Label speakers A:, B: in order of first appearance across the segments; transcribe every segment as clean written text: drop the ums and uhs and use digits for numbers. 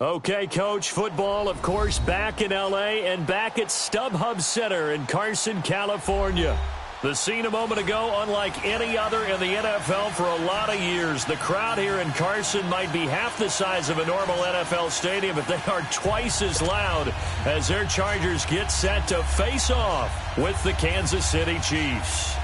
A: Okay, Coach, football, of course, back in L.A. and back at StubHub Center in Carson, California. The scene a moment ago, unlike any other in the NFL for a lot of years. The crowd here in Carson might be half the size of a normal NFL stadium, but they are twice as loud as their Chargers get set to face off with the Kansas City Chiefs.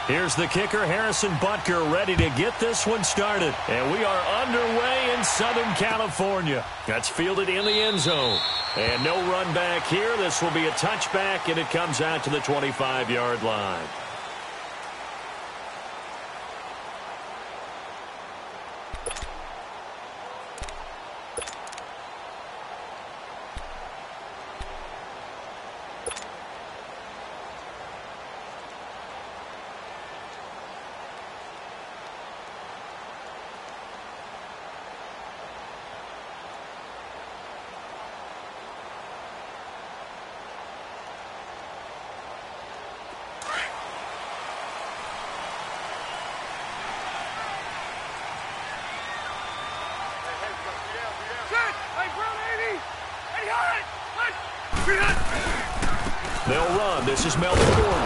A: Here's the kicker, Harrison Butker, ready to get this one started. And we are underway in Southern California. That's fielded in the end zone. And no run back here. This will be a touchback, and it comes out to the 25-yard line. They'll run. This is Melvin Gordon.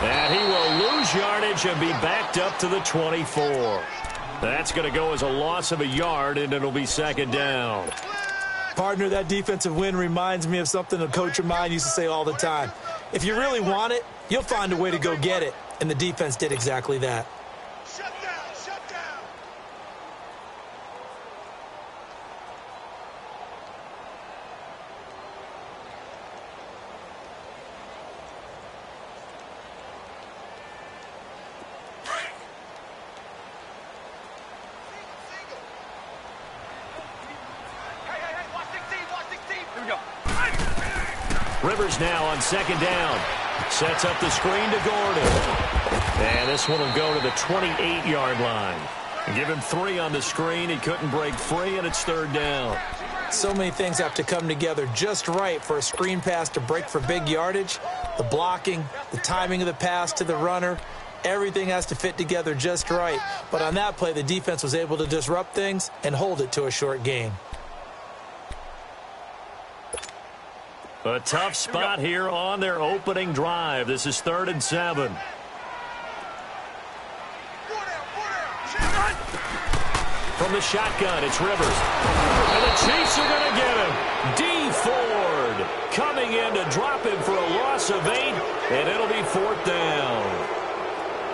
A: And he will lose yardage and be backed up to the 24. That's going to go as a loss of a yard, and it'll be second down.
B: Partner, that defensive win reminds me of something a coach of mine used to say all the time. If you really want it, you'll find a way to go get it. And the defense did exactly that.
C: Shut down, shut down.
A: Rivers now on second down. Sets up the screen to Gordon. And this one will go to the 28-yard line. Give him 3 on the screen. He couldn't break free, and it's third down.
B: So many things have to come together just right for a screen pass to break for big yardage. The blocking, the timing of the pass to the runner, everything has to fit together just right. But on that play, the defense was able to disrupt things and hold it to a short gain.
A: A tough spot here on their opening drive. This is 3rd and 7. From the shotgun, it's Rivers. And the Chiefs are going to get him. D. Ford coming in to drop him for a loss of 8, and it'll be 4th down.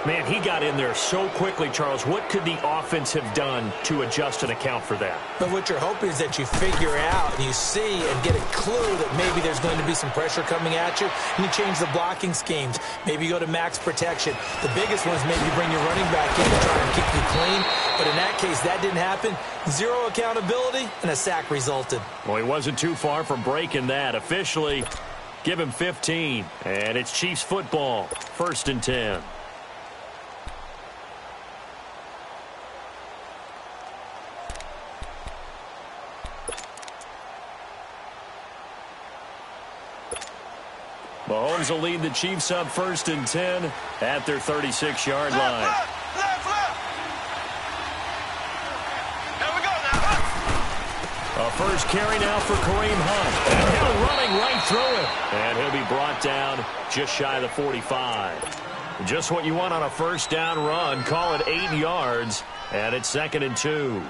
A: Man, he got in there so quickly, Charles. What could the offense have done to adjust and account for that?
B: But what you're hoping is that you figure out and you see and get a clue that maybe there's going to be some pressure coming at you, and you change the blocking schemes. Maybe you go to max protection. The biggest one is maybe you bring your running back in and try and kick you clean. But in that case, that didn't happen. 0 accountability, and a sack resulted.
A: Well, he wasn't too far from breaking that. Officially, give him 15. And it's Chiefs football. 1st and 10. Mahomes will lead the Chiefs up 1st and 10 at their 36-yard line.
C: Left. There we go now.
A: A first carry now for Kareem Hunt. And Hill running right through it. And he'll be brought down just shy of the 45. Just what you want on a first down run. Call it 8 yards. And it's 2nd and 2.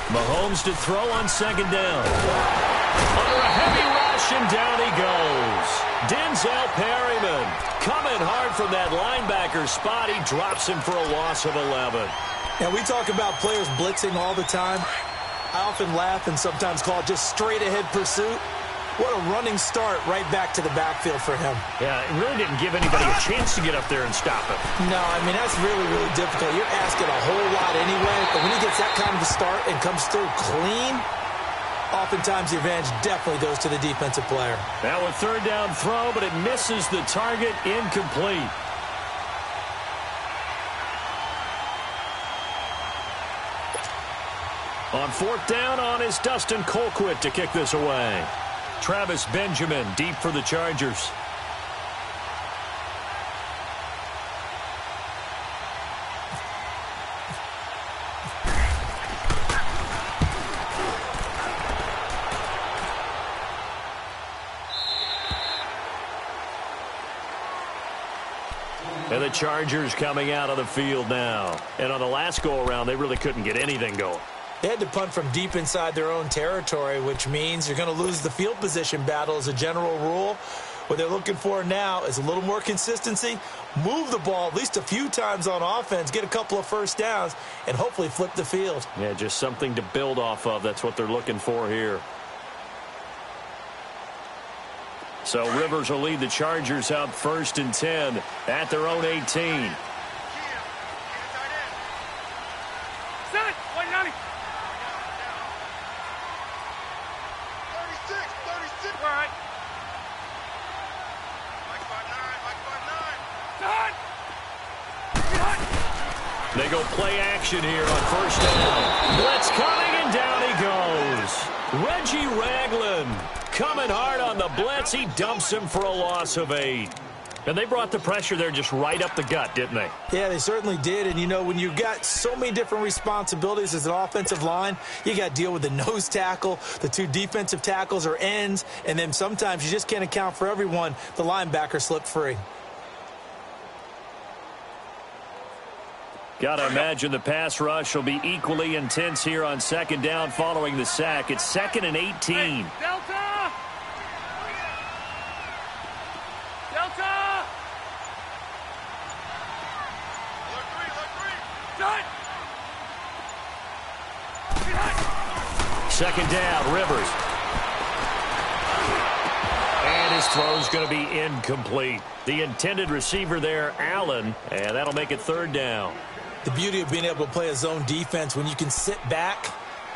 A: Mahomes to throw on 2nd down. Under a heavy rush, and down he goes. Denzel Perryman coming hard from that linebacker spot. He drops him for a loss of 11.
B: Now, we talk about players blitzing all the time. I often laugh and sometimes call it just straight-ahead pursuit. What a running start right back to the backfield for him.
A: Yeah, it really didn't give anybody a chance to get up there and stop him.
B: No, I mean, that's really, really difficult. You're asking a whole lot anyway, but when he gets that kind of a start and comes through clean, oftentimes the advantage definitely goes to the defensive player.
A: Now a third down throw, but it misses the target, incomplete. On fourth down is Dustin Colquitt to kick this away. Travis Benjamin deep for the Chargers. And the Chargers coming out of the field now. And on the last go-around, they really couldn't get anything going.
B: They had to punt from deep inside their own territory, which means you're going to lose the field position battle as a general rule. What they're looking for now is a little more consistency, move the ball at least a few times on offense, get a couple of first downs, and hopefully flip the field.
A: Yeah, just something to build off of. That's what they're looking for here. So Rivers will lead the Chargers out 1st and 10 at their own 18. They go play action here on 1st down. Blitz coming, and down he goes. Reggie Ragland coming hard on the blitz. He dumps him for a loss of 8. And they brought the pressure there just right up the gut, didn't they?
B: Yeah, they certainly did. And, you know, when you've got so many different responsibilities as an offensive line, you got to deal with the nose tackle, the 2 defensive tackles or ends, and then sometimes you just can't account for everyone. The linebacker slipped free.
A: Got to imagine the pass rush will be equally intense here on 2nd down following the sack. It's 2nd and 18.
C: Hey, Delta! Delta! Look 3.
A: 2nd down, Rivers. And his throw's going to be incomplete. The intended receiver there, Allen, and that'll make it 3rd down.
B: The beauty of being able to play a zone defense when you can sit back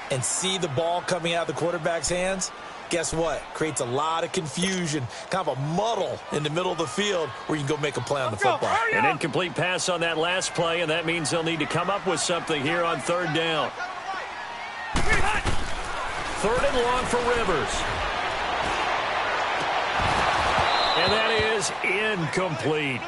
B: and see the ball coming out of the quarterback's hands, guess what? Creates a lot of confusion, kind of a muddle in the middle of the field where you can go make a play on the football.
A: An incomplete pass on that last play, and that means they'll need to come up with something here on 3rd down. 3rd and long for Rivers. And that is incomplete.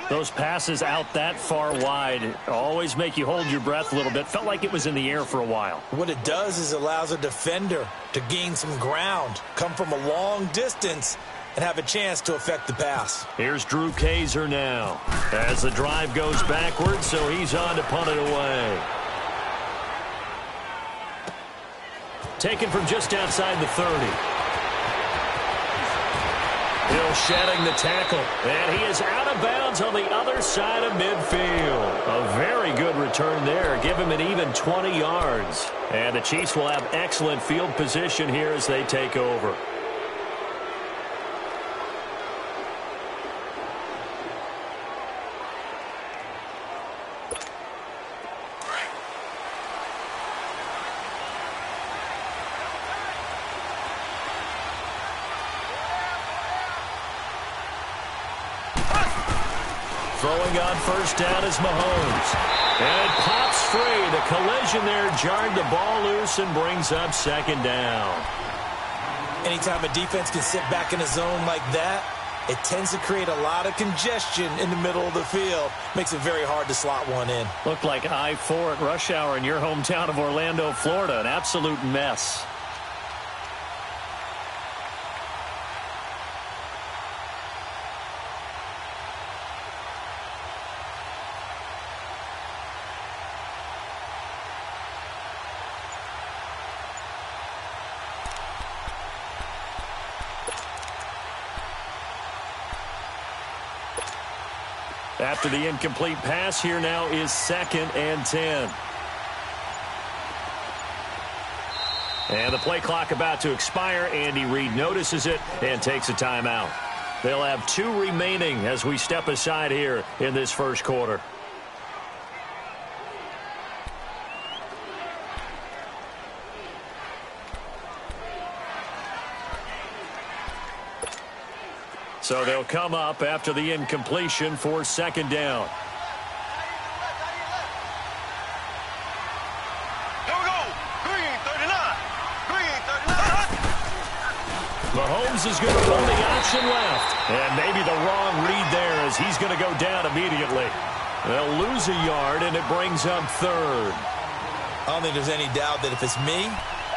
A: Those passes out that far wide always make you hold your breath a little bit. Felt like it was in the air for a while.
B: What it does is it allows a defender to gain some ground, come from a long distance, and have a chance to affect the pass.
A: Here's Drew Kaiser now as the drive goes backwards, so he's on to punt it away. Taken from just outside the 30. Hill shedding the tackle, and he is out of bounds on the other side of midfield. A very good return there. Give him an even 20 yards. And the Chiefs will have excellent field position here as they take over. Throwing on 1st down is Mahomes. And it pops free. The collision there jarred the ball loose and brings up 2nd down.
B: Anytime a defense can sit back in a zone like that, it tends to create a lot of congestion in the middle of the field. Makes it very hard to slot one in.
A: Looked like I-4 at rush hour in your hometown of Orlando, Florida. An absolute mess. After the incomplete pass, here now is 2nd and 10. And the play clock about to expire. Andy Reid notices it and takes a timeout. They'll have 2 remaining as we step aside here in this first quarter. So they'll come up after the incompletion for second down. Mahomes is going to run the option left. And maybe the wrong read there as he's going to go down immediately. They'll lose a yard, and it brings up third.
B: I don't think there's any doubt that if it's me,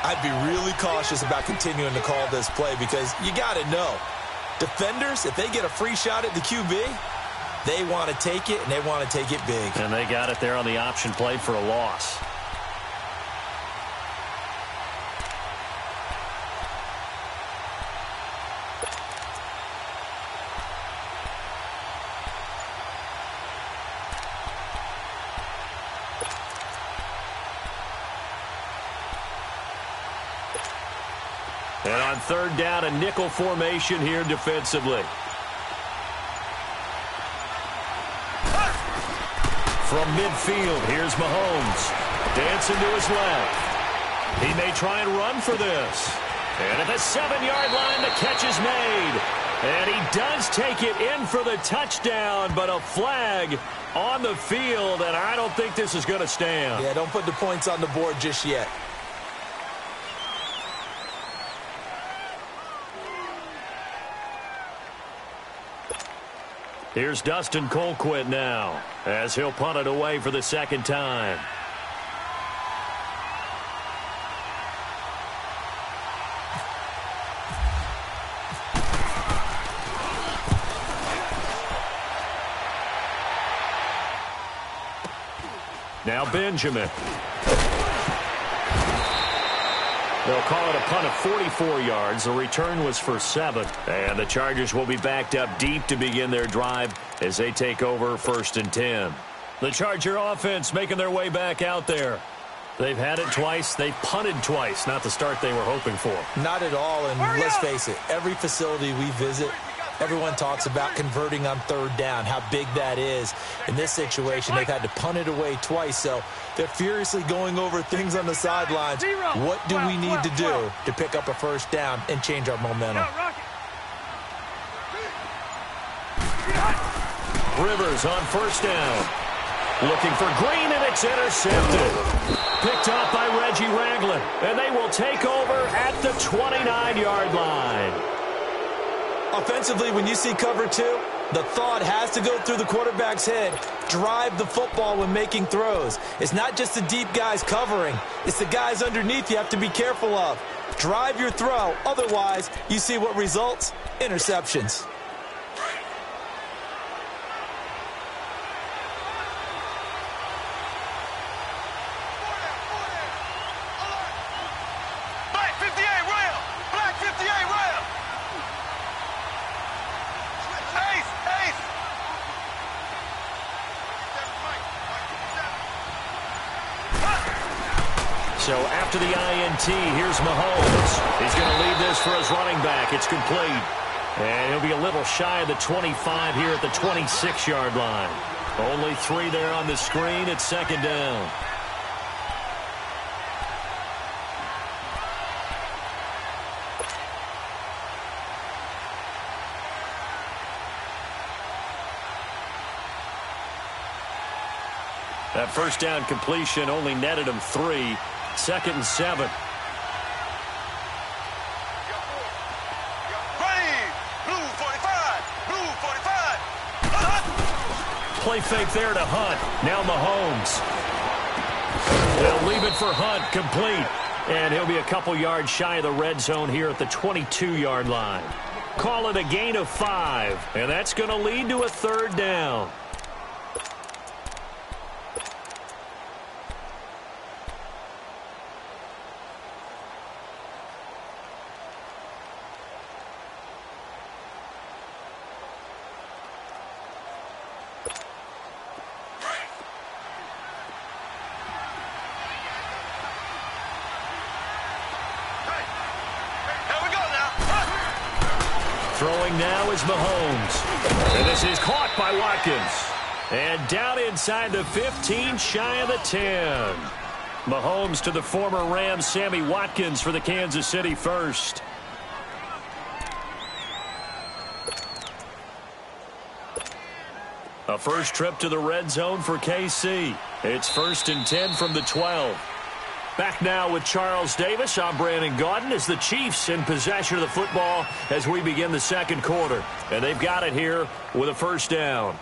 B: I'd be really cautious about continuing to call this play because you got to know. Defenders, if they get a free shot at the QB, they want to take it, and they want to take it big.
A: And they got it there on the option play for a loss. And on third down, a nickel formation here defensively. From midfield, here's Mahomes. Dancing to his left. He may try and run for this. And at the 7-yard line, the catch is made. And he does take it in for the touchdown, but a flag on the field, and I don't think this is going to stand.
B: Yeah, don't put the points on the board just yet.
A: Here's Dustin Colquitt now as he'll punt it away for the second time. Now Benjamin. They'll call it a punt of 44 yards. The return was for 7. And the Chargers will be backed up deep to begin their drive as they take over 1st and 10. The Charger offense making their way back out there. They've had it twice. They've punted twice. Not the start they were hoping for.
B: Not at all, and let's face it, every facility we visit, everyone talks about converting on third down, how big that is. In this situation, they've had to punt it away twice, so they're furiously going over things on the sidelines. What do we need to do to pick up a first down and change our momentum?
A: Rivers on first down. Looking for Green, and it's intercepted. Picked up by Reggie Ragland, and they will take over at the 29-yard line.
B: Offensively, when you see cover 2, the thought has to go through the quarterback's head. Drive the football when making throws. It's not just the deep guys covering. It's the guys underneath you have to be careful of. Drive your throw. Otherwise, you see what results? Interceptions.
A: So after the INT, here's Mahomes. He's going to lead this for his running back. It's complete. And he'll be a little shy of the 25 here at the 26-yard line. Only 3 there on the screen. It's second down. That first down completion only netted him 3. 2nd and 7. Play fake there to Hunt. Now Mahomes. They'll leave it for Hunt, complete. And he'll be a couple yards shy of the red zone here at the 22-yard line. Call it a gain of 5. And that's going to lead to a third down. Throwing now is Mahomes. And this is caught by Watkins. And down inside the 15, shy of the 10. Mahomes to the former Rams, Sammy Watkins for the Kansas City first. A first trip to the red zone for KC. It's 1st and 10 from the 12. Back now with Charles Davis. I'm Brandon Gaudin as the Chiefs in possession of the football as we begin the second quarter. And they've got it here with a first down.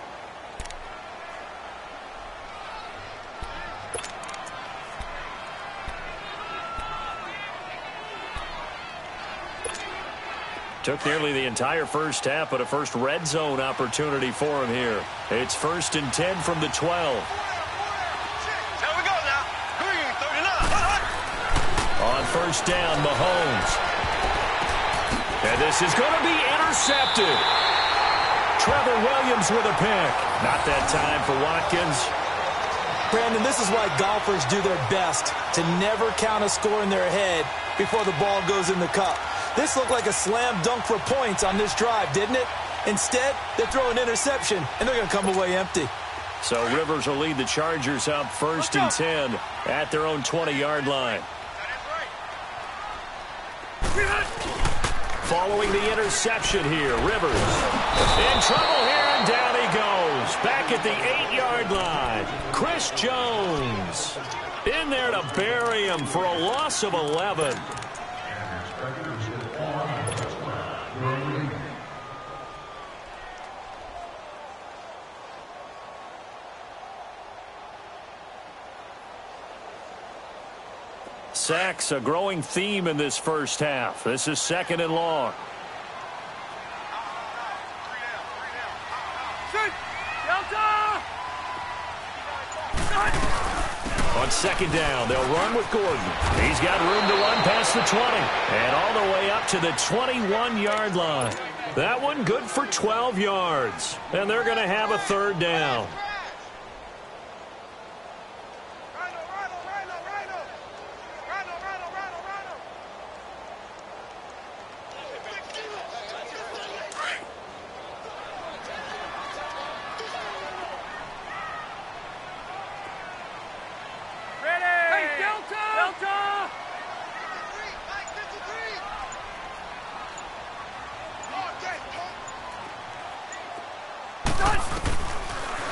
A: Took nearly the entire first half, but a first red zone opportunity for him here. It's 1st and 10 from the 12.
C: Here we go now. Green, 39.
A: On first down, Mahomes. And this is going to be intercepted. Trevor Williams with a pick. Not that time for Watkins.
B: Brandon, this is why golfers do their best to never count a score in their head before the ball goes in the cup. This looked like a slam dunk for points on this drive, didn't it? Instead, they throw an interception, and they're going to come away empty.
A: So Rivers will lead the Chargers up 1st and 10 at their own 20-yard line. Following the interception here, Rivers in trouble here, and down he goes. Back at the 8-yard line, Chris Jones in there to bury him for a loss of 11. Sacks, a growing theme in this first half. This is 2nd and long. On 2nd down, they'll run with Gordon. He's got room to run past the 20 and all the way up to the 21-yard line. That one good for 12 yards, and they're going to have a 3rd down.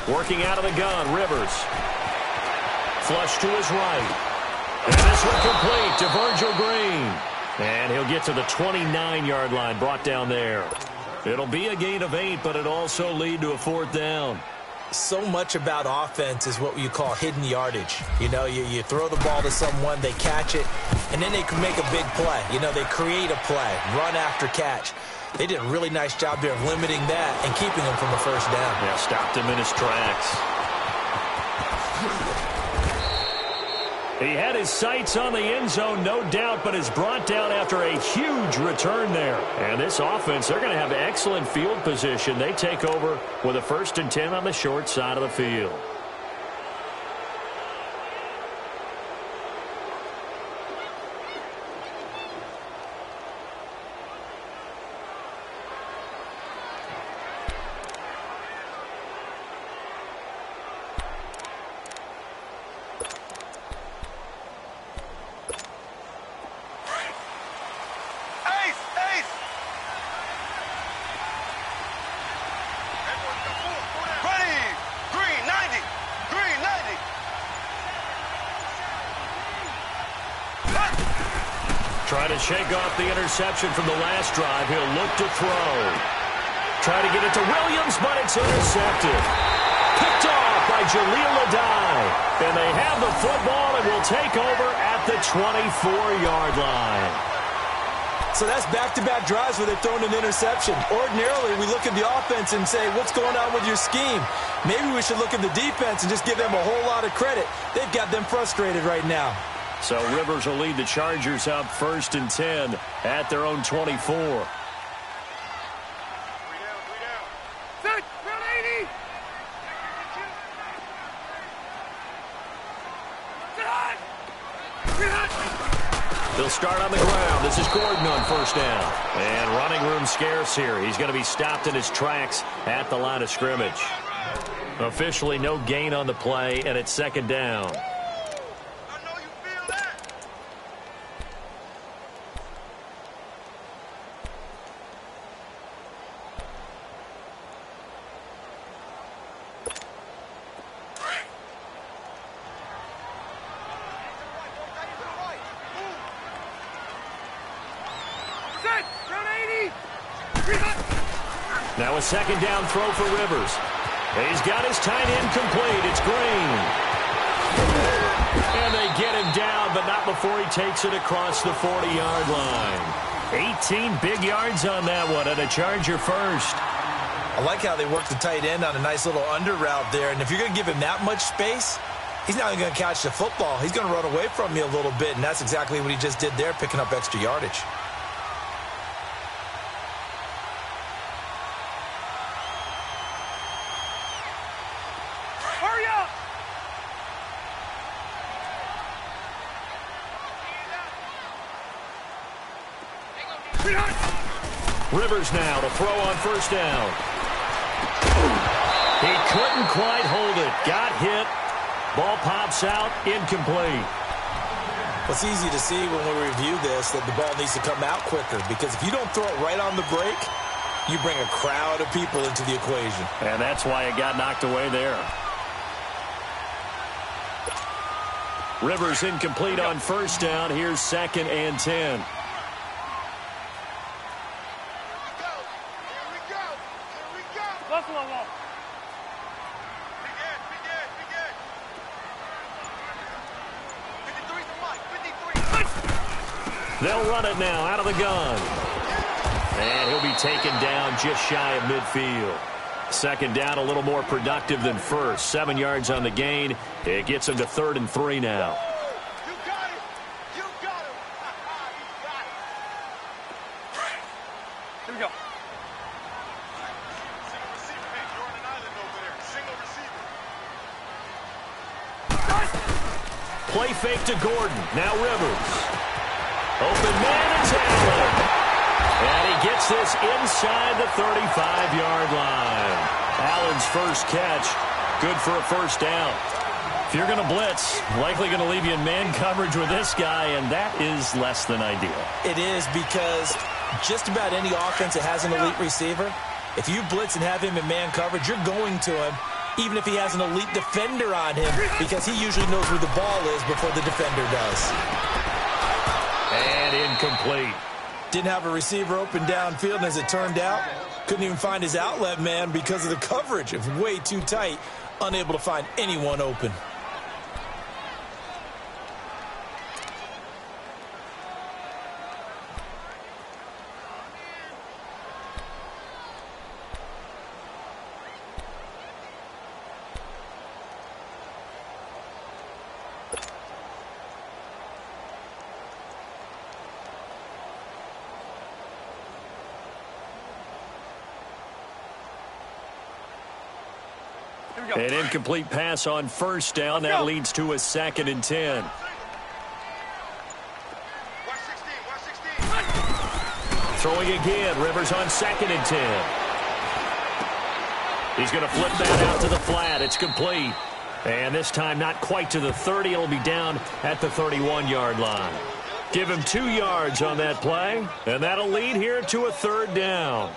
A: Working out of the gun, Rivers. Flush to his right. And this one complete to Virgil Green. And he'll get to the 29-yard line, brought down there. It'll be a gain of 8, but it'll also lead to a 4th down.
B: So much about offense is what you call hidden yardage. You know, you throw the ball to someone, they catch it, and then they can make a big play. You know, they create a play, run after catch. They did a really nice job there of limiting that and keeping him from a first down.
A: Yeah, stopped him in his tracks. He had his sights on the end zone, no doubt, but is brought down after a huge return there. And this offense, they're going to have excellent field position. They take over with a 1st and 10 on the short side of the field. Try to shake off the interception from the last drive. He'll look to throw. Try to get it to Williams, but it's intercepted. Picked off by Jaleel Adai. And they have the football and will take over at the 24-yard line.
B: So that's back-to-back drives where they've thrown an interception. Ordinarily, we look at the offense and say, what's going on with your scheme? Maybe we should look at the defense and just give them a whole lot of credit. They've got them frustrated right now.
A: So Rivers will lead the Chargers up 1st and 10 at their own 24. They'll start on the ground. This is Gordon on first down. And running room scarce here. He's going to be stopped in his tracks at the line of scrimmage. Officially no gain on the play, and it's second down. Now a second down throw for Rivers. He's got his tight end complete. It's Green. And they get him down, but not before he takes it across the 40-yard line. 18 big yards on that one, and a Charger first.
B: I like how they work the tight end on a nice little under route there. And if you're going to give him that much space, he's not going to catch the football. He's going to run away from you a little bit, and that's exactly what he just did there, picking up extra yardage.
A: Rivers now to throw on first down. He couldn't quite hold it. Got hit. Ball pops out. Incomplete.
B: It's easy to see when we review this that the ball needs to come out quicker, because if you don't throw it right on the break, you bring a crowd of people into the equation.
A: And that's why it got knocked away there. Rivers incomplete on first down. Here's 2nd and 10. They'll run it now out of the gun. And he'll be taken down just shy of midfield. Second down, a little more productive than first. 7 yards on the gain. It gets him to 3rd and 3 now.
C: You got it. You got him. You got it. Here we go. Single receiver. Hey, you're on an island over there. Single receiver.
A: Play fake to Gordon. Now Rivers. Open man, it's Allen. And he gets this inside the 35-yard line. Allen's first catch, good for a first down. If you're going to blitz, likely going to leave you in man coverage with this guy, and that is less than ideal.
B: It is, because just about any offense that has an elite receiver, if you blitz and have him in man coverage, you're going to him, even if he has an elite defender on him, because he usually knows where the ball is before the defender does.
A: And incomplete.
B: Didn't have a receiver open downfield, and as it turned out, couldn't even find his outlet man because of the coverage. It was way too tight, unable to find anyone open.
A: An incomplete pass on first down. That leads to a 2nd and 10. Throwing again. Rivers on 2nd and 10. He's going to flip that out to the flat. It's complete. And this time not quite to the 30. It'll be down at the 31-yard line. Give him 2 yards on that play. And that'll lead here to a 3rd down.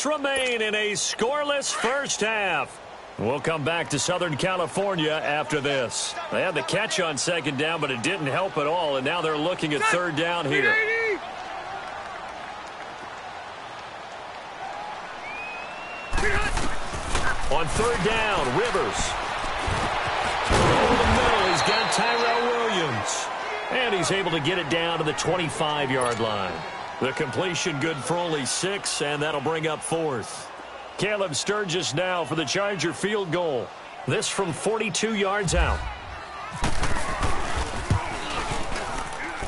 A: Remain in a scoreless first half. We'll come back to Southern California after this. They had the catch on 2nd down, but it didn't help at all, and now they're looking at 3rd down here. On 3rd down, Rivers. Over the middle, he's got Tyrell Williams. And he's able to get it down to the 25-yard line. The completion good for only 6, and that'll bring up 4th. Caleb Sturgis now for the Charger field goal. This from 42 yards out.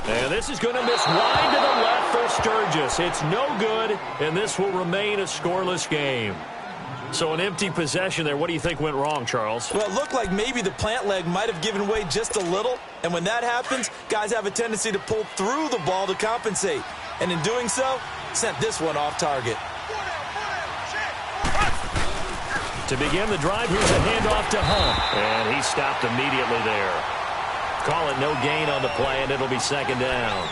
A: And this is going to miss wide to the left for Sturgis. It's no good, and this will remain a scoreless game. So an empty possession there. What do you think went wrong, Charles?
B: Well, it looked like maybe the plant leg might have given way just a little. And when that happens, guys have a tendency to pull through the ball to compensate. And in doing so, sent this one off target.
A: To begin the drive, here's a handoff to Hunt. And he stopped immediately there. Call it no gain on the play, and it'll be second down.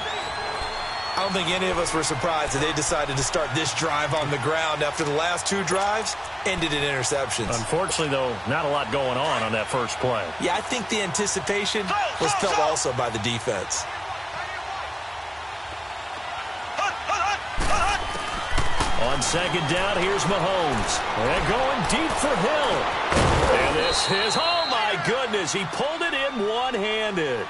B: I don't think any of us were surprised that they decided to start this drive on the ground after the last two drives ended in interceptions.
A: Unfortunately, though, not a lot going on that first play.
B: Yeah, I think the anticipation was felt also by the defense.
A: On second down, here's Mahomes. And going deep for Hill. And this is, oh my goodness, he pulled it in one-handed.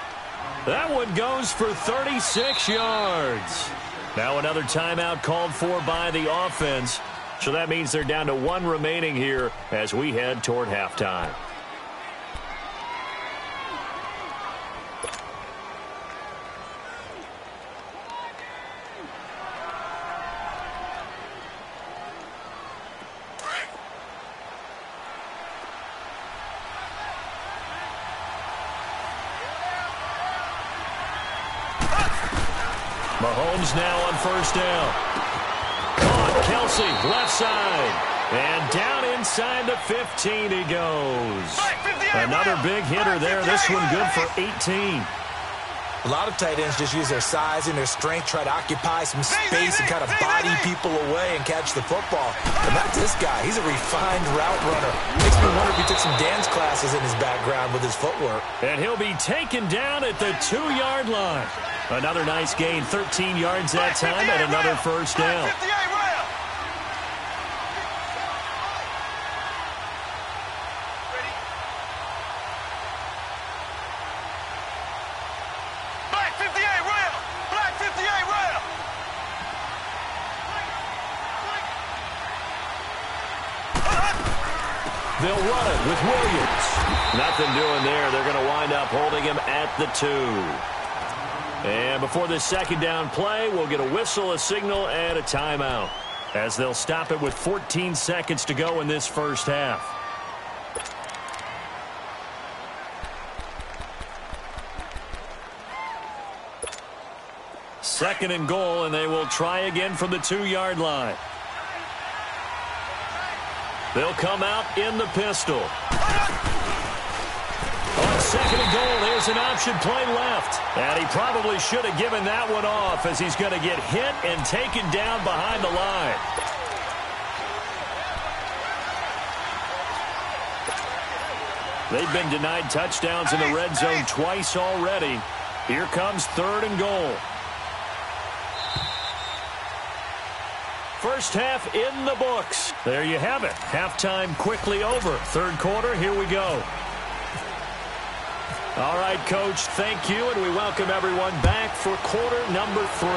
A: That one goes for 36 yards. Now another timeout called for by the offense. So that means they're down to one remaining here as we head toward halftime. Mahomes now on first down. Caught, Kelsey, left side. And down inside the 15 he goes. Another big hitter there. This one good for 18.
B: A lot of tight ends just use their size and their strength, try to occupy some space and kind of body people away and catch the football. But not this guy. He's a refined route runner. Makes me wonder if he took some dance classes in his background with his footwork.
A: And he'll be taken down at the 2-yard line. Another nice gain, 13 yards that time, and another first down. They'll run it with Williams. Nothing doing there. They're going to wind up holding him at the 2. And before this second down play, we'll get a whistle, a signal, and a timeout, as they'll stop it with 14 seconds to go in this first half. Second and goal, and they will try again from the 2-yard line. They'll come out in the pistol. On second and goal, there's an option play left. And he probably should have given that one off, as he's going to get hit and taken down behind the line. They've been denied touchdowns in the red zone twice already. Here comes third and goal. First half in the books. There you have it. Halftime quickly over. Third quarter, here we go. All right, Coach, thank you, and we welcome everyone back for quarter number 3.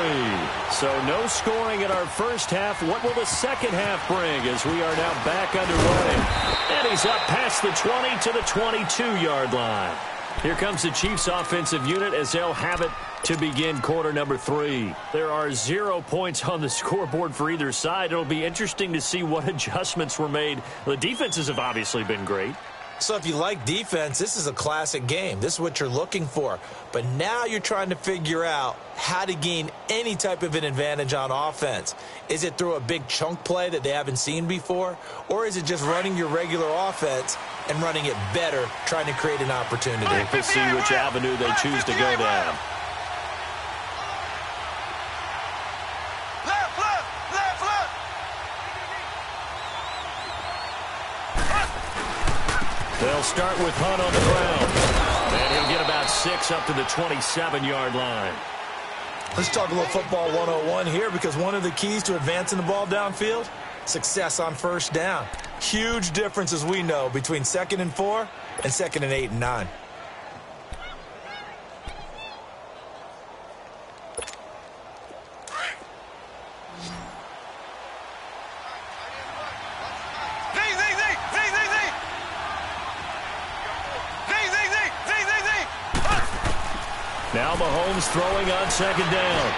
A: So no scoring in our first half. What will the second half bring as we are now back underway? And he's up past the 20 to the 22-yard line. Here comes the Chiefs offensive unit as they'll have it to begin quarter number 3. There are 0 points on the scoreboard for either side. It'll be interesting to see what adjustments were made. The defenses have obviously been great.
B: So if you like defense, this is a classic game. This is what you're looking for. But now you're trying to figure out how to gain any type of an advantage on offense. Is it through a big chunk play that they haven't seen before? Or is it just running your regular offense and running it better, trying to create an opportunity?
A: We'll see which avenue they choose to go down. They'll start with Hunt on the ground. And he'll get about 6 up to the 27-yard line.
B: Let's talk a little football 101 here, because one of the keys to advancing the ball downfield, success on first down. Huge difference, as we know, between 2nd and 4 and 2nd and 8 and 9.
A: Now Now Mahomes throwing on second down.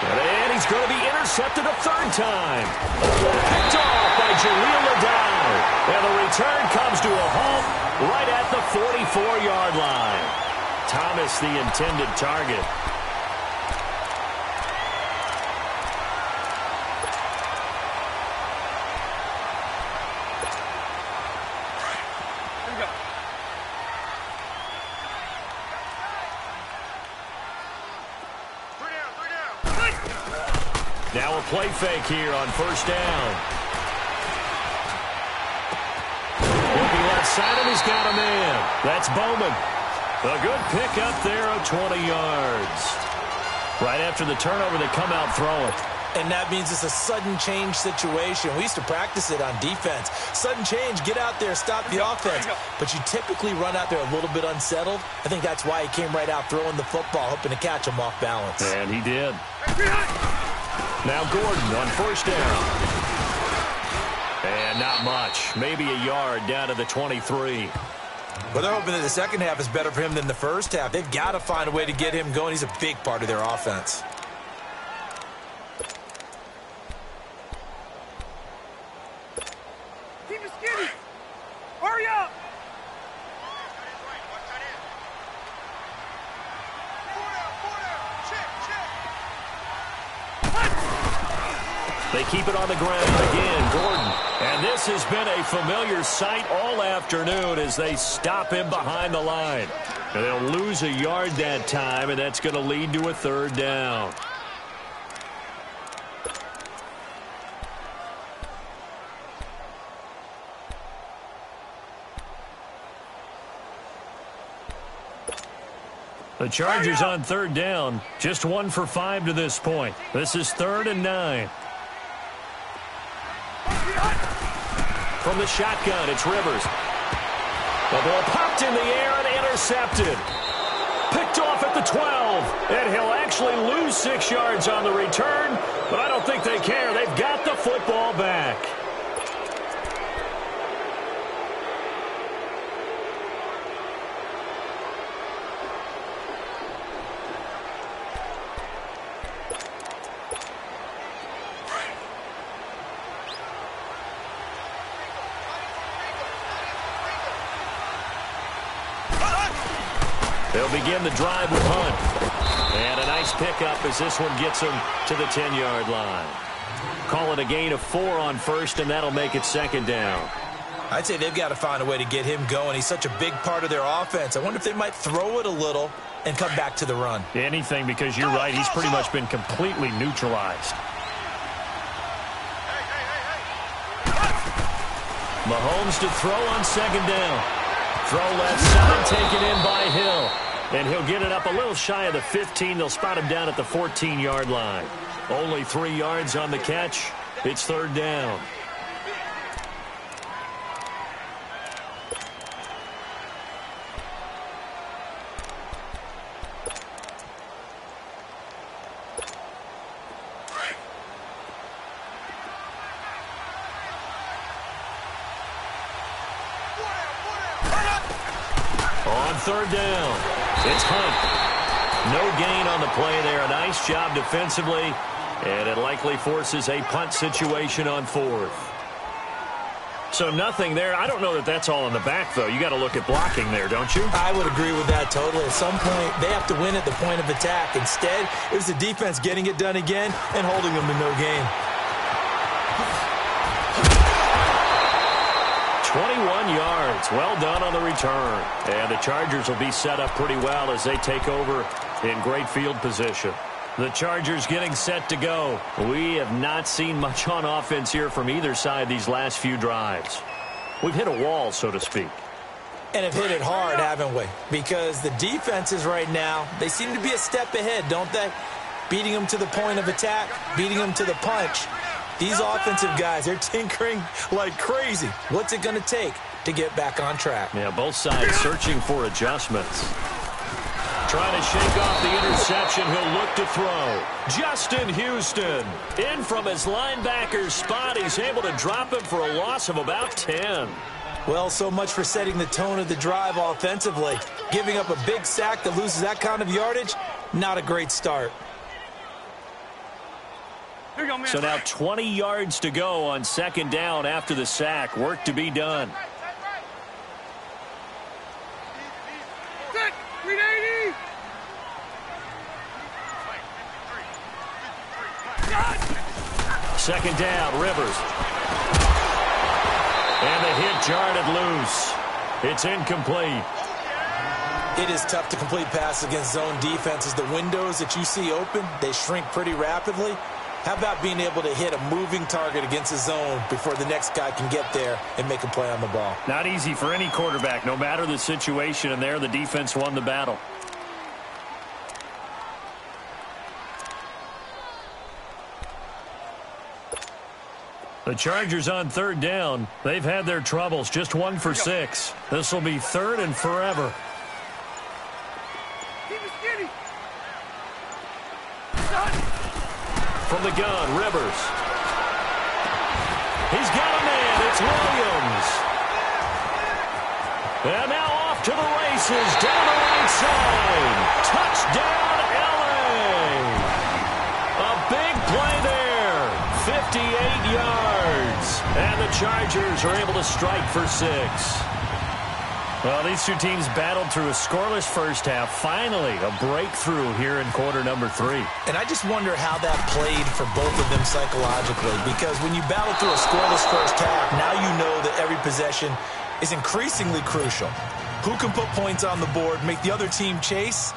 A: And he's going to be intercepted a third time. Picked off by Jaleel Ladow. And the return comes to a halt right at the 44-yard line. Thomas, the intended target. Now a play fake here on first down. Looking left side, and he's got a man. That's Bowman. A good pick up there of 20 yards. Right after the turnover, they come out throwing.
B: And that means it's a sudden change situation. We used to practice it on defense. Sudden change, get out there, stop the offense. But you typically run out there a little bit unsettled. I think that's why he came right out throwing the football, hoping to catch him off balance.
A: And he did. Now Gordon on first down. And not much. Maybe a yard down to the 23.
B: Well, they're hoping that the second half is better for him than the first half. They've got to find a way to get him going. He's a big part of their offense.
C: Keep it skinny. Hurry up.
A: They keep it on the ground again, Gordon. And this has been a familiar sight all afternoon as they stop him behind the line. And they'll lose a yard that time, and that's going to lead to a third down. The Chargers on third down, just 1 for 5 to this point. This is 3rd and 9. From the shotgun, it's Rivers. The ball popped in the air and intercepted. Picked off at the 12. And he'll actually lose 6 yards on the return, but I don't think they care. They've got the football back. They'll begin the drive with Hunt. And a nice pickup as this one gets him to the 10-yard line. Call it a gain of 4 on first, and that'll make it second down.
B: I'd say they've got to find a way to get him going. He's such a big part of their offense. I wonder if they might throw it a little and come back to the run.
A: Anything, because you're right. He's pretty much been completely neutralized. Mahomes to throw on second down. Throw left side, taken in by Hill. And he'll get it up a little shy of the 15. They'll spot him down at the 14-yard line. Only 3 yards on the catch. It's third down. On third down, it's Hunt. No gain on the play there. A nice job defensively, and it likely forces a punt situation on 4th. So nothing there. I don't know that that's all in the back, though. You got to look at blocking there, don't you?
B: I would agree with that totally. At some point, they have to win at the point of attack. Instead, it was the defense getting it done again and holding them to no gain.
A: 21 yards. Well done on the return. And the Chargers will be set up pretty well as they take over in great field position. The Chargers getting set to go. We have not seen much on offense here from either side these last few drives. We've hit a wall, so to speak.
B: And have hit it hard, haven't we? Because the defenses right now, they seem to be a step ahead, don't they? Beating them to the point of attack, beating them to the punch. These offensive guys, they're tinkering like crazy. What's it going to take to get back on track?
A: Yeah, both sides searching for adjustments. Trying to shake off the interception. He'll look to throw. Justin Houston in from his linebacker spot. He's able to drop him for a loss of about 10.
B: Well, so much for setting the tone of the drive offensively. Giving up a big sack that loses that kind of yardage, not a great start.
A: So now 20 yards to go on second down after the sack. Work to be done. Second down, Rivers. And the hit jarred loose. It's incomplete.
B: It is tough to complete passes against zone defenses. The windows that you see open, they shrink pretty rapidly. How about being able to hit a moving target against a zone before the next guy can get there and make a play on the ball?
A: Not easy for any quarterback, no matter the situation, and there the defense won the battle. The Chargers on third down. They've had their troubles, just 1 for 6. This will be third and forever. From the gun, Rivers. He's got a man. It's Williams. And now off to the races down the right side. Touchdown, L.A. A big play there. 58 yards. And the Chargers are able to strike for 6. Well, these two teams battled through a scoreless first half. Finally, a breakthrough here in quarter number 3.
B: And I just wonder how that played for both of them psychologically, because when you battle through a scoreless first half, now you know that every possession is increasingly crucial. Who can put points on the board, make the other team chase?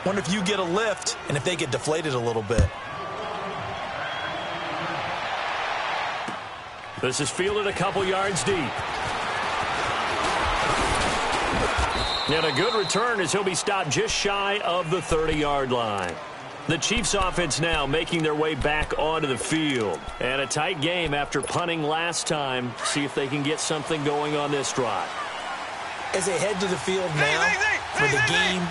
B: Wonder if you get a lift and if they get deflated a little bit.
A: This is fielded a couple yards deep. And a good return as he'll be stopped just shy of the 30-yard line. The Chiefs offense now making their way back onto the field. And a tight game after punting last time. See if they can get something going on this drive.
B: As they head to the field now for the game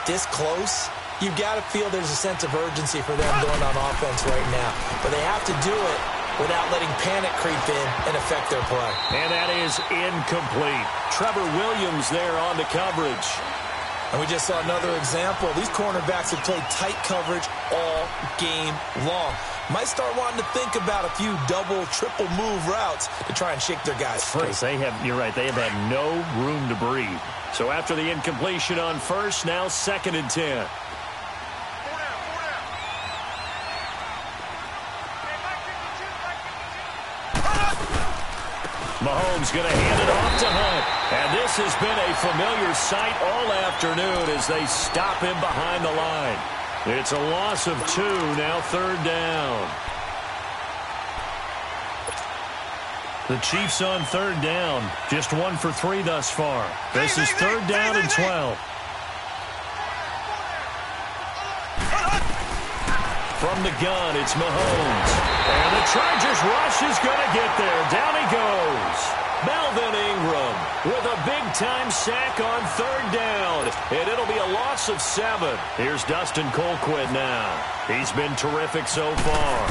B: this close, you've got to feel there's a sense of urgency for them going on offense right now. But they have to do it without letting panic creep in and affect their play.
A: And that is incomplete. Trevor Williams there on the coverage.
B: And we just saw another example. These cornerbacks have played tight coverage all game long. Might start wanting to think about a few double, triple move routes to try and shake their guys free.
A: You're right, they have had no room to breathe. So after the incompletion on first, now 2nd and 10. Mahomes going to hand it off to Hunt. And this has been a familiar sight all afternoon as they stop him behind the line. It's a loss of 2, now 3rd down. The Chiefs on 3rd down, just 1 for 3 thus far. This is 3rd down and 12. From the gun, it's Mahomes. And the Chargers rush is going to get there. Down he goes. Melvin Ingram with a big-time sack on 3rd down. And it'll be a loss of 7. Here's Dustin Colquitt now. He's been terrific so far.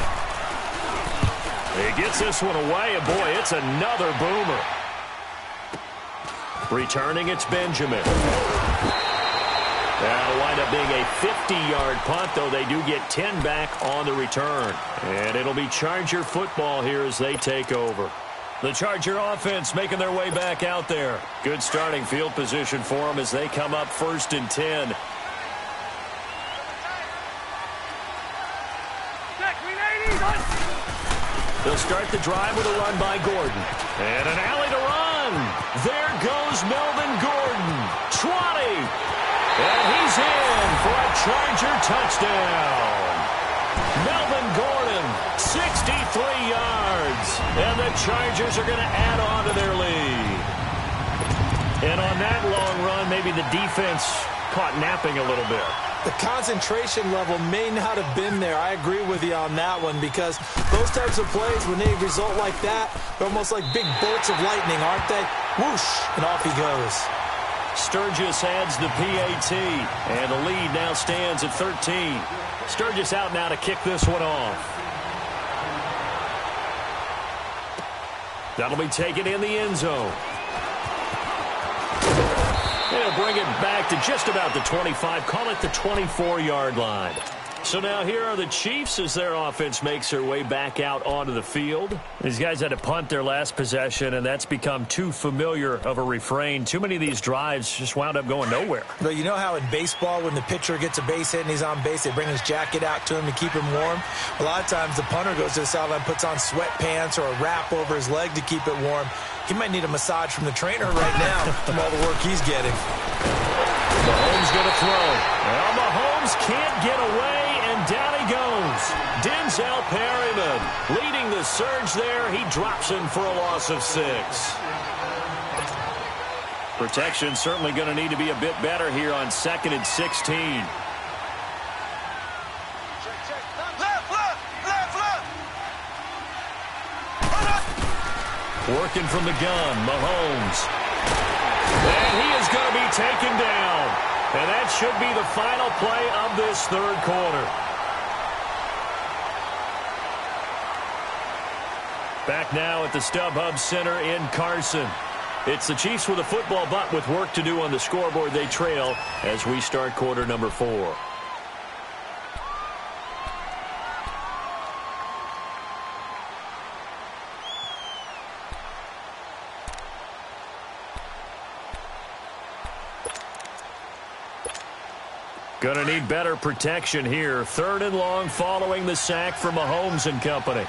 A: He gets this one away, and boy, it's another boomer. Returning, it's Benjamin. That'll wind up being a 50-yard punt, though they do get 10 back on the return. And it'll be Charger football here as they take over. The Charger offense making their way back out there. Good starting field position for them as they come up 1st and 10. They'll start the drive with a run by Gordon. And an alley to run. There goes Melvin Gordon. 20. And he's in for a Charger touchdown. Melvin Gordon, 63 yards. And the Chargers are going to add on to their lead. And on that long run, maybe the defense caught napping a little bit.
B: The concentration level may not have been there. I agree with you on that one, because those types of plays, when they result like that, they're almost like big bolts of lightning, aren't they? Whoosh, and off he goes.
A: Sturgis adds the PAT, and the lead now stands at 13. Sturgis out now to kick this one off. That'll be taken in the end zone. They'll bring it back to just about the 25. Call it the 24-yard line. So now here are the Chiefs as their offense makes their way back out onto the field. These guys had to punt their last possession, and that's become too familiar of a refrain. Too many of these drives just wound up going nowhere.
B: But you know how in baseball when the pitcher gets a base hit and he's on base, they bring his jacket out to him to keep him warm? A lot of times the punter goes to the sideline, puts on sweatpants or a wrap over his leg to keep it warm. He might need a massage from the trainer right now from all the work he's getting.
A: Mahomes going to throw. Well, Mahomes can't get away. And down he goes. Denzel Perryman leading the surge there. He drops him for a loss of 6. Protection certainly going to need to be a bit better here on 2nd and 16. Working from the gun, Mahomes. And he is going to be taken down. And that should be the final play of this third quarter. Back now at the StubHub Center in Carson. It's the Chiefs with a football, but with work to do on the scoreboard, they trail as we start quarter number 4. Going to need better protection here. 3rd and long following the sack from Mahomes and company.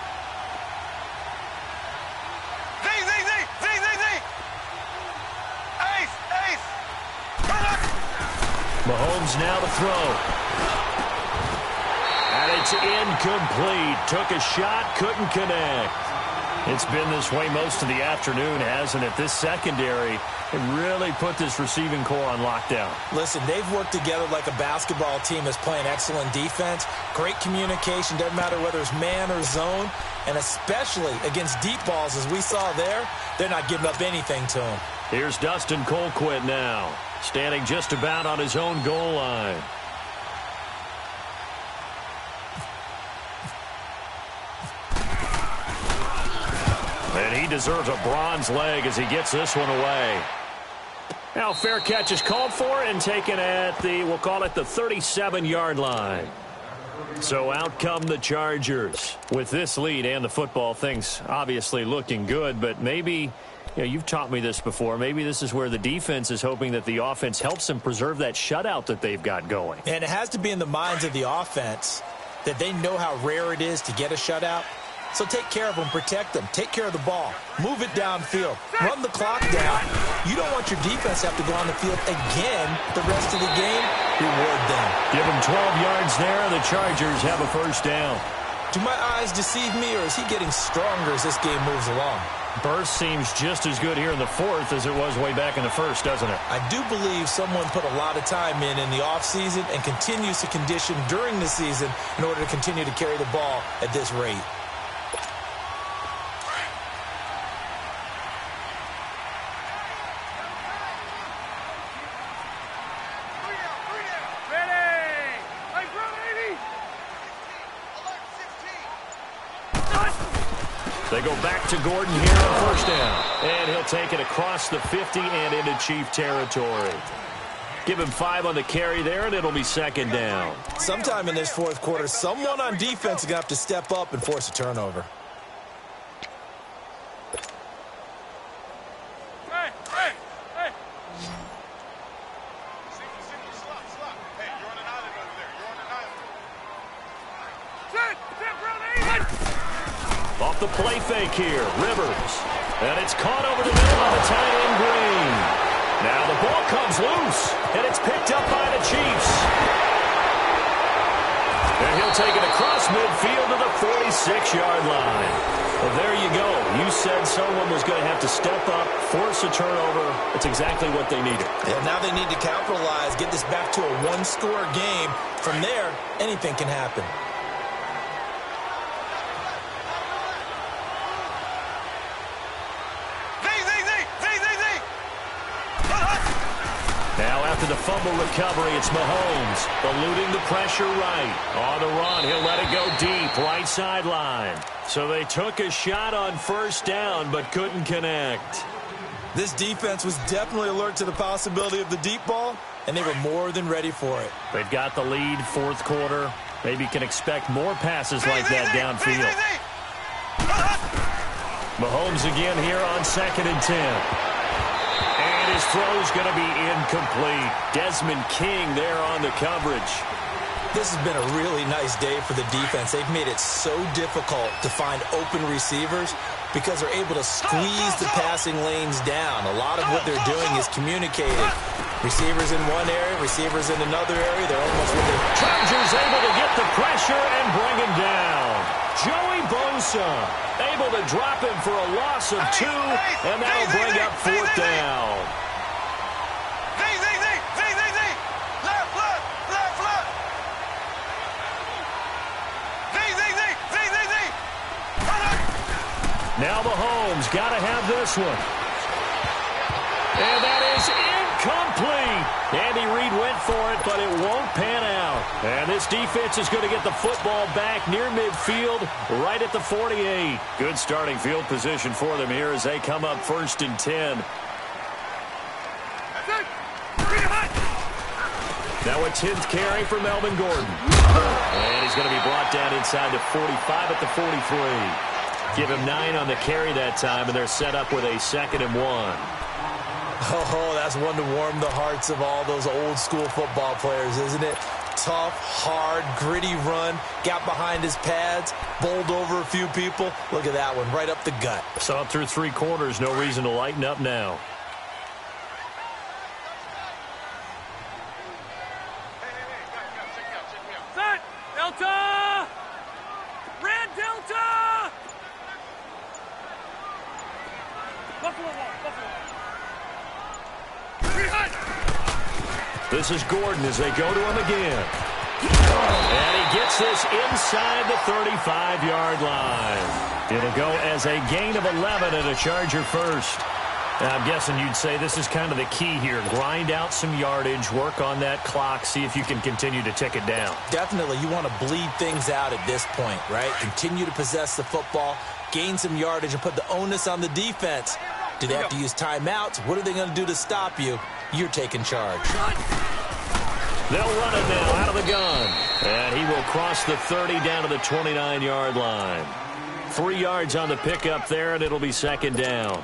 A: Mahomes now to throw. And it's incomplete. Took a shot, couldn't connect. It's been this way most of the afternoon, hasn't it? This secondary really put this receiving core on lockdown.
B: Listen, they've worked together like a basketball team that's playing excellent defense. Great communication, doesn't matter whether it's man or zone. And especially against deep balls, as we saw there, they're not giving up anything to them.
A: Here's Dustin Colquitt now, standing just about on his own goal line. And he deserves a bronze leg as he gets this one away. Now fair catch is called for and taken at the, we'll call it the 37-yard line. So out come the Chargers. With this lead and the football, things obviously looking good, but maybe, you've taught me this before, maybe this is where the defense is hoping that the offense helps them preserve that shutout that they've got going.
B: And it has to be in the minds of the offense that they know how rare it is to get a shutout. So take care of them, protect them, take care of the ball, move it downfield, run the clock down. You don't want your defense to have to go on the field again the rest of the game. Reward them.
A: Give them 12 yards there, and the Chargers have a first down.
B: Do my eyes deceive me, or is he getting stronger as this game moves along?
A: Burst seems just as good here in the 4th as it was way back in the 1st, doesn't it?
B: I do believe someone put a lot of time in the offseason and continues to condition during the season in order to continue to carry the ball at this rate.
A: They go back to Gordon here on first down. And he'll take it across the 50 and into Chief territory. Give him 5 on the carry there, and it'll be 2nd down.
B: Sometime in this 4th quarter, someone on defense is going to have to step up and force a turnover.
A: Off the play fake here, Rivers. And it's caught over the middle of the tight end Green. Now the ball comes loose, and it's picked up by the Chiefs. And he'll take it across midfield to the 46-yard line. Well, there you go. You said someone was going to have to step up, force a turnover. That's exactly what they needed.
B: And now they need to capitalize, get this back to a one-score game. From there, anything can happen.
A: Now after the fumble recovery, it's Mahomes eluding the pressure right. On the run, he'll let it go deep, right sideline. So they took a shot on first down but couldn't connect.
B: This defense was definitely alert to the possibility of the deep ball, and they were more than ready for it.
A: They've got the lead, fourth quarter. Maybe can expect more passes like that downfield. Mahomes again here on 2nd and 10. And his throw's going to be incomplete. Desmond King there on the coverage.
B: This has been a really nice day for the defense. They've made it so difficult to find open receivers because they're able to squeeze the passing lanes down. A lot of what they're doing is communicating. Receivers in one area, receivers in another area. They're almost with the
A: Chargers able to get the pressure and bring him down. Joey Bosa able to drop him for a loss of 2, and that'll bring up 4th down. Now Mahomes got to have this one. And that is incomplete. Andy Reid went for it, but it won't pan out. And this defense is going to get the football back near midfield, right at the 48. Good starting field position for them here as they come up 1st and 10. Now a 10th carry for Melvin Gordon. And he's going to be brought down inside the 45 at the 43. Give him 9 on the carry that time, and they're set up with a 2nd and 1.
B: Oh, that's one to warm the hearts of all those old school football players, isn't it? Tough, hard, gritty run, got behind his pads, bowled over a few people. Look at that one, right up the gut.
A: Saw through 3 quarters, no reason to lighten up now.
C: Set! Delta! Red Delta! Buffalo Wall, Buffalo Wall.
A: This is Gordon as they go to him again. And he gets this inside the 35-yard line. It'll go as a gain of 11 and a Charger first. Now, I'm guessing you'd say this is kind of the key here. Grind out some yardage, work on that clock, see if you can continue to tick it down.
B: Definitely, you want to bleed things out at this point, right? Continue to possess the football, gain some yardage, and put the onus on the defense. Do they have to use timeouts? What are they going to do to stop you? You're taking charge.
A: They'll run it now out of the gun. And he will cross the 30 down to the 29-yard line. 3 yards on the pickup there, and it'll be 2nd down.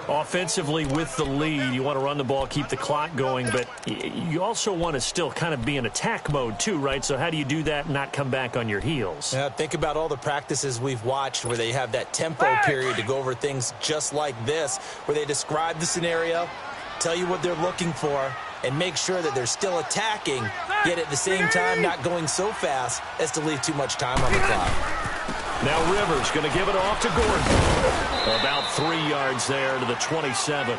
A: Offensively with the lead, you want to run the ball, keep the clock going, but you also want to still kind of be in attack mode too, right? So how do you do that and not come back on your heels?
B: Yeah, think about all the practices we've watched where they have that tempo period to go over things just like this, where they describe the scenario, tell you what they're looking for, and make sure that they're still attacking, yet at the same time not going so fast as to leave too much time on the clock.
A: Now Rivers going to give it off to Gordon. About 3 yards there to the 27.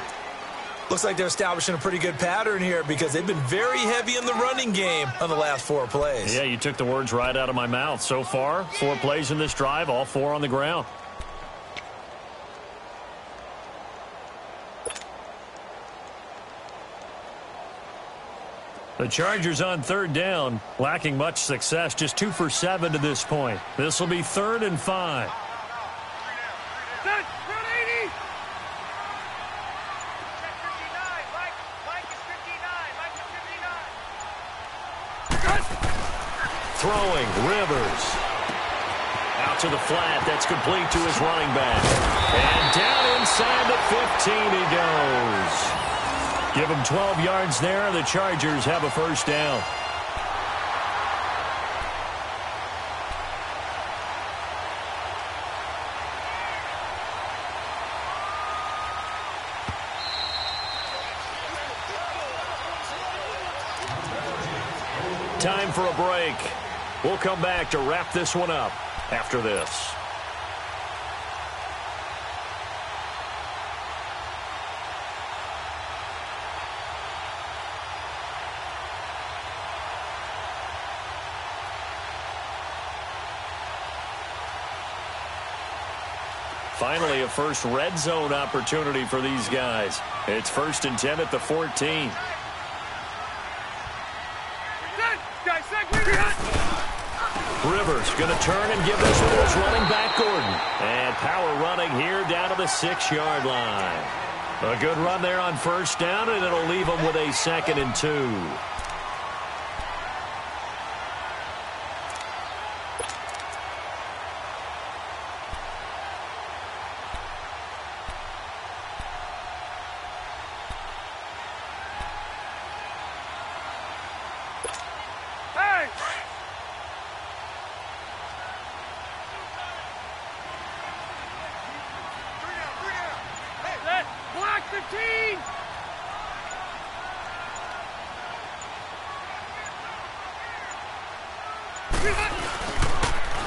B: Looks like they're establishing a pretty good pattern here because they've been very heavy in the running game on the last 4 plays.
A: Yeah, you took the words right out of my mouth. So far, 4 plays in this drive, all 4 on the ground. The Chargers on 3rd down, lacking much success, just 2 for 7 to this point. This will be 3rd and 5. Throwing, Rivers. Out to the flat, that's complete to his running back. And down inside the 15 he goes. Give him 12 yards there. The Chargers have a 1st down. Time for a break. We'll come back to wrap this one up after this. Finally, a first red zone opportunity for these guys. It's 1st and 10 at the 14. Rivers going to turn and give this one to his running back, Gordon. And power running here down to the 6-yard line. A good run there on first down, and it'll leave them with a 2nd and 2.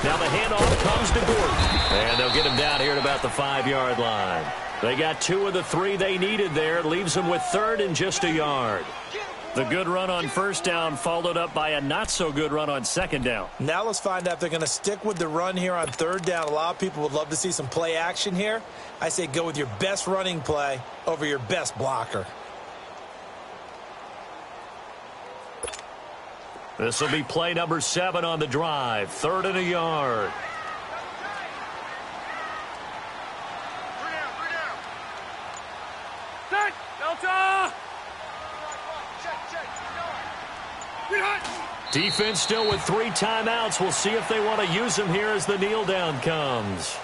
A: Now the handoff comes to Gordon. And they'll get him down here at about the 5-yard line. They got 2 of the 3 they needed there. Leaves them with 3rd and just a yard. The good run on first down followed up by a not-so-good run on 2nd down.
B: Now let's find out if they're going to stick with the run here on 3rd down. A lot of people would love to see some play action here. I say go with your best running play over your best blocker.
A: This will be play number 7 on the drive. 3rd and a yard.
C: Set, Delta!
A: Defense still with 3 timeouts. We'll see if they want to use them here as the kneel down comes.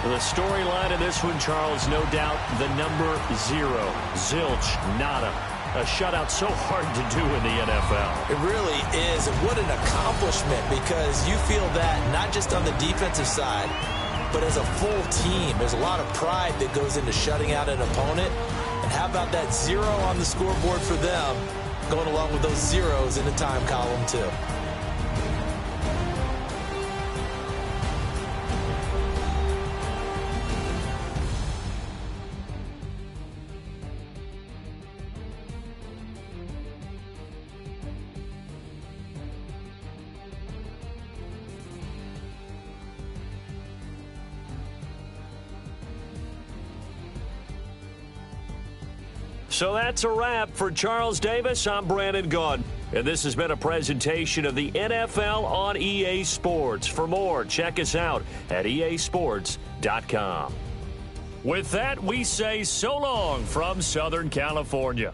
A: The storyline in this one, Charles, no doubt the number 0. Zilch, nada. A shutout so hard to do in the NFL.
B: It really is. And what an accomplishment, because you feel that not just on the defensive side, but as a full team. There's a lot of pride that goes into shutting out an opponent. And how about that 0 on the scoreboard for them, going along with those zeros in the time column, too.
A: So that's a wrap for Charles Davis. I'm Brandon Gaudin. And this has been a presentation of the NFL on EA Sports. For more, check us out at easports.com. With that, we say so long from Southern California.